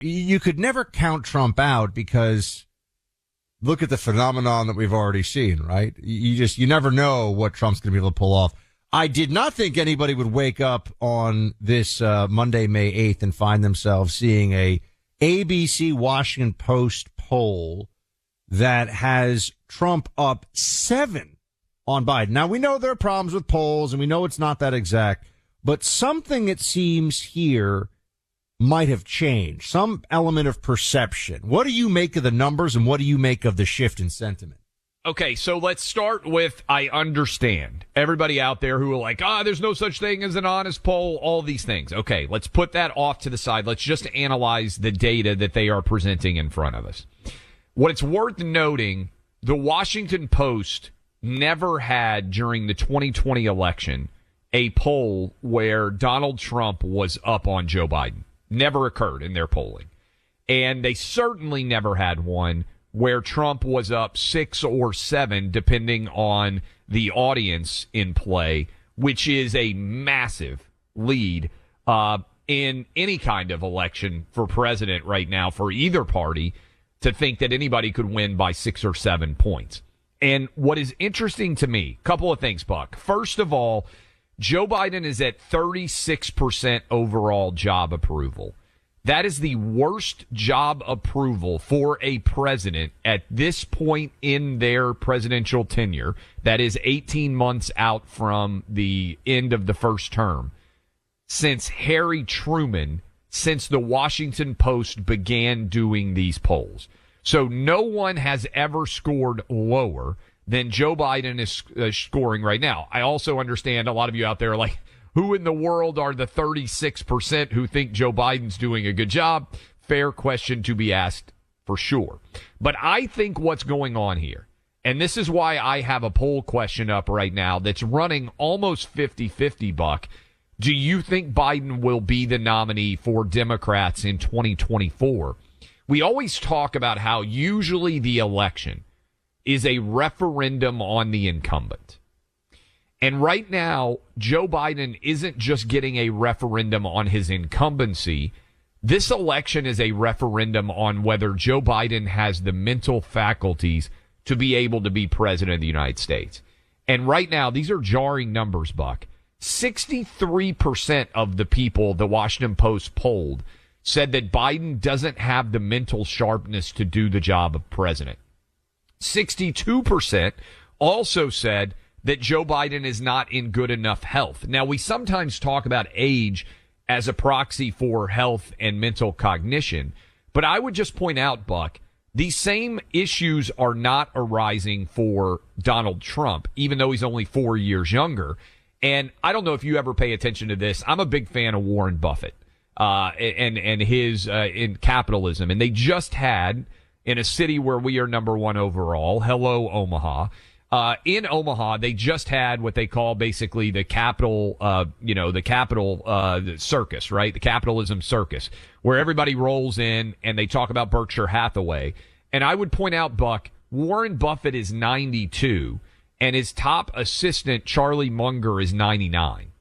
you could never count Trump out because look at the phenomenon that we've already seen, right? You never know what Trump's going to be able to pull off. I did not think anybody would wake up on this Monday, May 8th and find themselves seeing a ABC Washington Post poll that has Trump up 7 on Biden. Now, we know there are problems with polls, and we know it's not that exact, but something, it seems, here might have changed, some element of perception. What do you make of the numbers, and what do you make of the shift in sentiment? Okay, so let's start with, I understand everybody out there who are like, there's no such thing as an honest poll, all these things. Okay, let's put that off to the side. Let's just analyze the data that they are presenting in front of us. What it's worth noting, the Washington Post never had, during the 2020 election, a poll where Donald Trump was up on Joe Biden. Never occurred in their polling. And they certainly never had one where Trump was up 6 or 7, depending on the audience in play, which is a massive lead in any kind of election for president right now for either party, to think that anybody could win by 6 or 7 points. And what is interesting to me, couple of things, Buck. First of all, Joe Biden is at 36% overall job approval. That is the worst job approval for a president at this point in their presidential tenure. That is 18 months out from the end of the first term. Since Harry Truman, since the Washington Post began doing these polls. So no one has ever scored lower than Joe Biden is scoring right now. I also understand a lot of you out there are like, who in the world are the 36% who think Joe Biden's doing a good job? Fair question to be asked for sure. But I think what's going on here, and this is why I have a poll question up right now that's running almost 50-50, Buck. Do you think Biden will be the nominee for Democrats in 2024? We always talk about how usually the election is a referendum on the incumbent. And right now, Joe Biden isn't just getting a referendum on his incumbency. This election is a referendum on whether Joe Biden has the mental faculties to be able to be president of the United States. And right now, these are jarring numbers, Buck. 63% of the people the Washington Post polled said that Biden doesn't have the mental sharpness to do the job of president. 62% also said that Joe Biden is not in good enough health. Now, we sometimes talk about age as a proxy for health and mental cognition, but I would just point out, Buck, these same issues are not arising for Donald Trump, even though he's only 4 years younger. And I don't know if you ever pay attention to this. I'm a big fan of Warren Buffett and his in capitalism. And they just had, in a city where we are number 1 overall, hello, Omaha. In Omaha, they just had what they call basically the capital, the capital circus, right? The capitalism circus, where everybody rolls in and they talk about Berkshire Hathaway. And I would point out, Buck, Warren Buffett is 92 and his top assistant, Charlie Munger, is 99.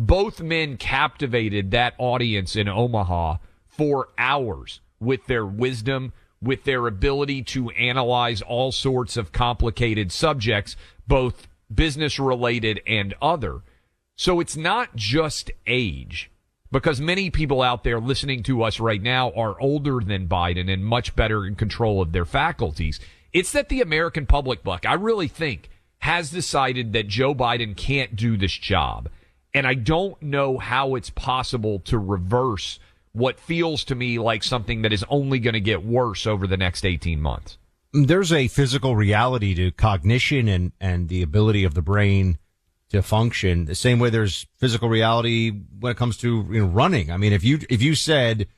Both men captivated that audience in Omaha for hours with their wisdom, with their ability to analyze all sorts of complicated subjects, both business-related and other. So it's not just age, because many people out there listening to us right now are older than Biden and much better in control of their faculties. It's that the American public, Buck, I really think, has decided that Joe Biden can't do this job. And I don't know how it's possible to reverse what feels to me like something that is only going to get worse over the next 18 months. There's a physical reality to cognition and the ability of the brain to function. The same way there's physical reality when it comes to running. I mean, if you said,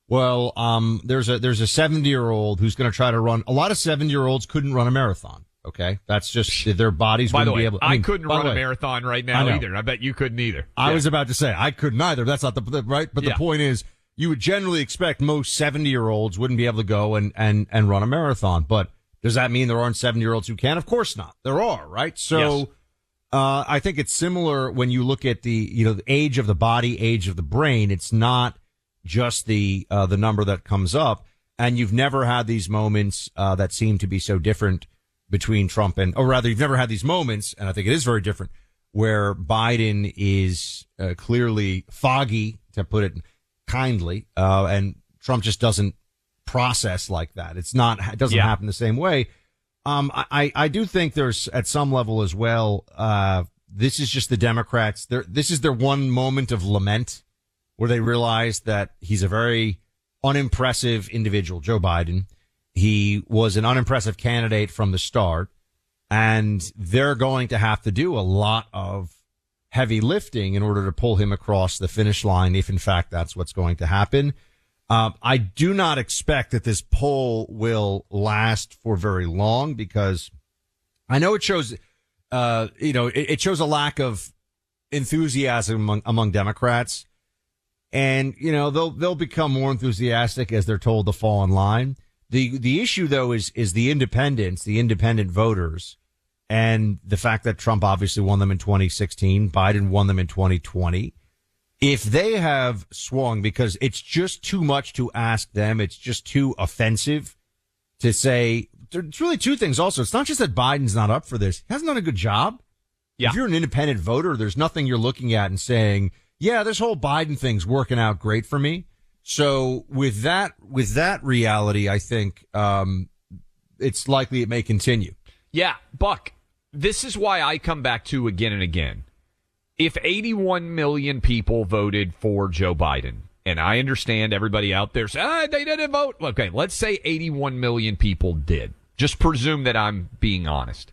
well, there's a 70-year-old who's going to try to run. A lot of 70-year-olds couldn't run a marathon. Okay, that's just their bodies wouldn't be able. I couldn't run a marathon right now either. I bet you couldn't either. I was about to say I couldn't either. That's not the right. But the point is, you would generally expect most 70-year-olds wouldn't be able to go and run a marathon. But does that mean there aren't 70-year-olds who can? Of course not. There are, right? So, yes. I think it's similar when you look at the age of the body, age of the brain. It's not just the number that comes up. And you've never had these moments that seem to be so different between Trump or rather, you've never had these moments, and I think it is very different, where Biden is clearly foggy, to put it kindly, and Trump just doesn't process like that. It doesn't happen the same way. I do think there's at some level as well. This is just the Democrats. This is their one moment of lament where they realize that he's a very unimpressive individual, Joe Biden. He was an unimpressive candidate from the start, and they're going to have to do a lot of heavy lifting in order to pull him across the finish line, if in fact that's what's going to happen. I do not expect that this poll will last for very long, because I know it shows, it shows a lack of enthusiasm among Democrats. And, they'll become more enthusiastic as they're told to fall in line. The issue, though, is the independent voters, and the fact that Trump obviously won them in 2016, Biden won them in 2020. If they have swung, because it's just too much to ask them, it's just too offensive to say, there's really two things also. It's not just that Biden's not up for this. He hasn't done a good job. Yeah. If you're an independent voter, there's nothing you're looking at and saying, yeah, this whole Biden thing's working out great for me. So with that reality, I think it's likely it may continue. Yeah, Buck, this is why I come back to again and again. If 81 million people voted for Joe Biden, and I understand everybody out there says, they didn't vote. Okay, let's say 81 million people did. Just presume that I'm being honest.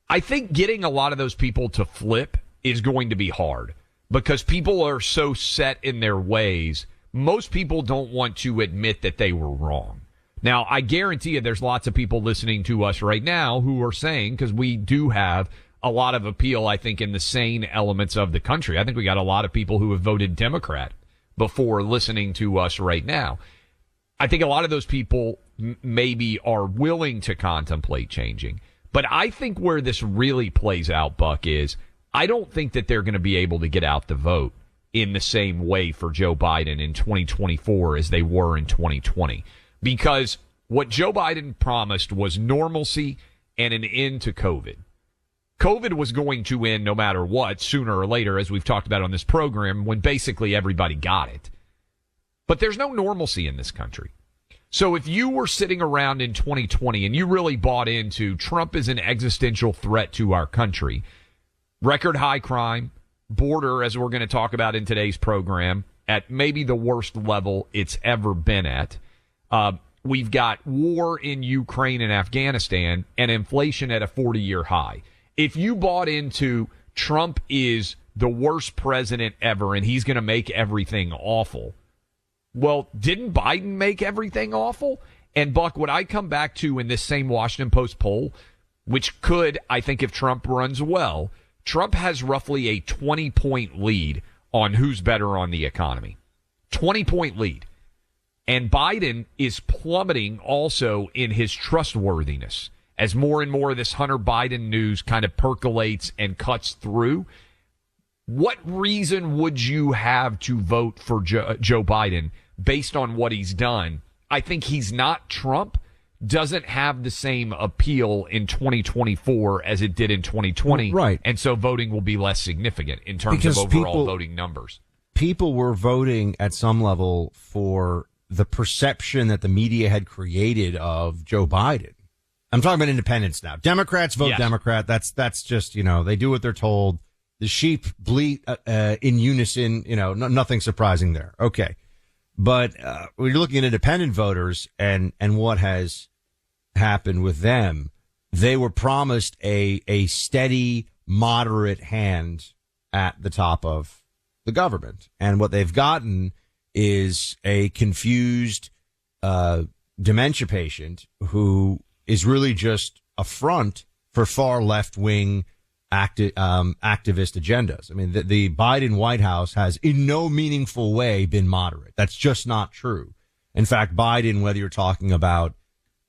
I think getting a lot of those people to flip is going to be hard, because people are so set in their ways. Most people don't want to admit that they were wrong. Now, I guarantee you there's lots of people listening to us right now who are saying, because we do have a lot of appeal, I think, in the sane elements of the country. I think we got a lot of people who have voted Democrat before listening to us right now. I think a lot of those people maybe are willing to contemplate changing. But I think where this really plays out, Buck, is I don't think that they're going to be able to get out the vote in the same way for Joe Biden in 2024 as they were in 2020. Because what Joe Biden promised was normalcy and an end to COVID. COVID was going to end no matter what, sooner or later, as we've talked about on this program, when basically everybody got it. But there's no normalcy in this country. So if you were sitting around in 2020 and you really bought into Trump is an existential threat to our country, record high crime, border, as we're going to talk about in today's program, at maybe the worst level it's ever been at. We've got war in Ukraine and Afghanistan and inflation at a 40-year high. If you bought into Trump is the worst president ever and he's going to make everything awful, well, didn't Biden make everything awful? And, Buck, what I come back to in this same Washington Post poll, which could, I think, if Trump runs well, Trump has roughly a 20-point lead on who's better on the economy. 20-point lead. And Biden is plummeting also in his trustworthiness as more and more of this Hunter Biden news kind of percolates and cuts through. What reason would you have to vote for Joe Biden based on what he's done? I think he's not Trump, doesn't have the same appeal in 2024 as it did in 2020. Right. And so voting will be less significant in terms of overall voting numbers. People were voting at some level for the perception that the media had created of Joe Biden. I'm talking about independents now. Democrats vote Democrat. That's just, they do what they're told. The sheep bleat in unison, nothing surprising there. Okay. But when you're looking at independent voters and what has happened with them, they were promised a steady, moderate hand at the top of the government. And what they've gotten is a confused dementia patient who is really just a front for far left-wing activist agendas. I mean, the Biden White House has in no meaningful way been moderate. That's just not true. In fact, Biden, whether you're talking about,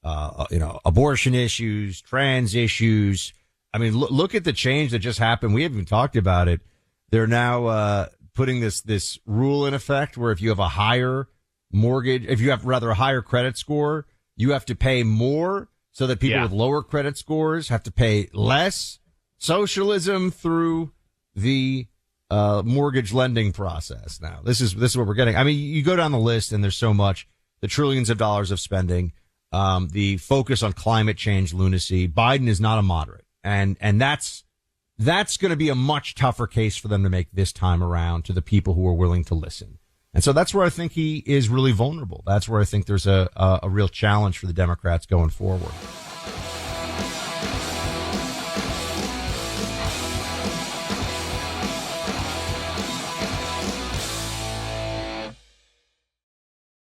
abortion issues, trans issues, I mean, look at the change that just happened. We haven't even talked about it. They're now putting this rule in effect where if you have a higher mortgage, if you have rather a higher credit score, you have to pay more so that people with lower credit scores have to pay less. Socialism through the mortgage lending process. Now, this is what we're getting. I mean, you go down the list and there's so much, the trillions of dollars of spending, the focus on climate change lunacy. Biden is not a moderate. And that's going to be a much tougher case for them to make this time around to the people who are willing to listen. And so that's where I think he is really vulnerable. That's where I think there's a real challenge for the Democrats going forward.